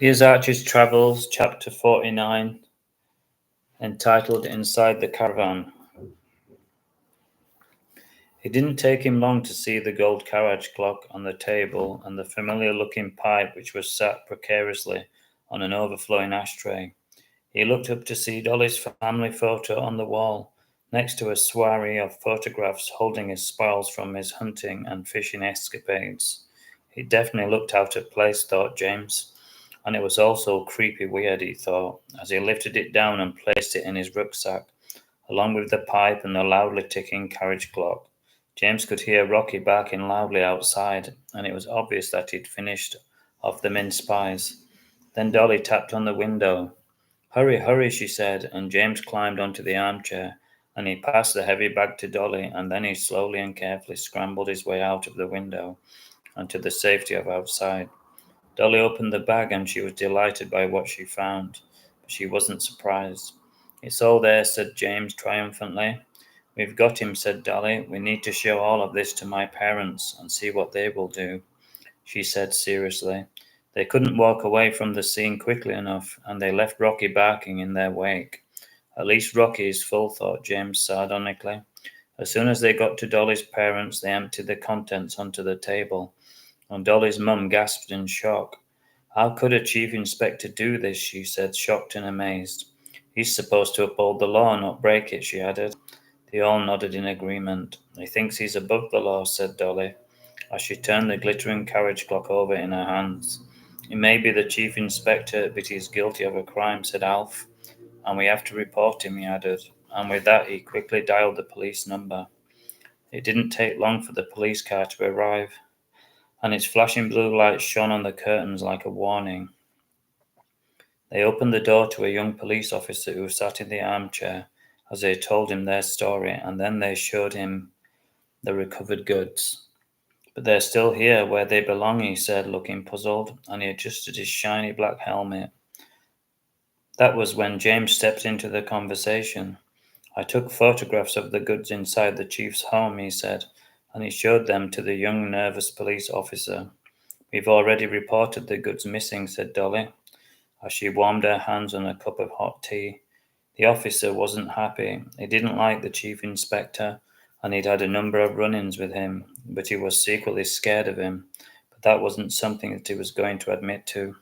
Here's Archie's Travels, Chapter 49, entitled Inside the Caravan. It didn't take him long to see the gold carriage clock on the table and the familiar-looking pipe which was sat precariously on an overflowing ashtray. He looked up to see Dolly's family photo on the wall, next to a soiree of photographs holding his spoils from his hunting and fishing escapades. It definitely looked out of place, thought James. And it was also creepy weird, he thought, as he lifted it down and placed it in his rucksack, along with the pipe and the loudly ticking carriage clock. James could hear Rocky barking loudly outside, and it was obvious that he'd finished off the mince pies. Then Dolly tapped on the window. Hurry, hurry, she said, and James climbed onto the armchair, and he passed the heavy bag to Dolly, and then he slowly and carefully scrambled his way out of the window and to the safety of outside. Dolly opened the bag and she was delighted by what she found, but she wasn't surprised. It's all there, said James triumphantly. We've got him, said Dolly. We need to show all of this to my parents and see what they will do, she said seriously. They couldn't walk away from the scene quickly enough, and they left Rocky barking in their wake. At least Rocky is full, thought James sardonically. As soon as they got to Dolly's parents, they emptied the contents onto the table, and Dolly's mum gasped in shock. How could a chief inspector do this? She said, shocked and amazed. He's supposed to uphold the law, not break it, she added. They all nodded in agreement. He thinks he's above the law, said Dolly, as she turned the glittering carriage clock over in her hands. He may be the chief inspector, but he's guilty of a crime, said Alf. And we have to report him, he added. And with that, he quickly dialed the police number. It didn't take long for the police car to arrive, and its flashing blue lights shone on the curtains like a warning. They opened the door to a young police officer who sat in the armchair as they told him their story, and then they showed him the recovered goods. But they're still here where they belong, he said, looking puzzled, and he adjusted his shiny black helmet. That was when James stepped into the conversation. I took photographs of the goods inside the chief's home, he said, and he showed them to the young, nervous police officer. We've already reported the goods missing, said Dolly, as she warmed her hands on a cup of hot tea. The officer wasn't happy. He didn't like the chief inspector, and he'd had a number of run-ins with him, but he was secretly scared of him. But that wasn't something that he was going to admit to.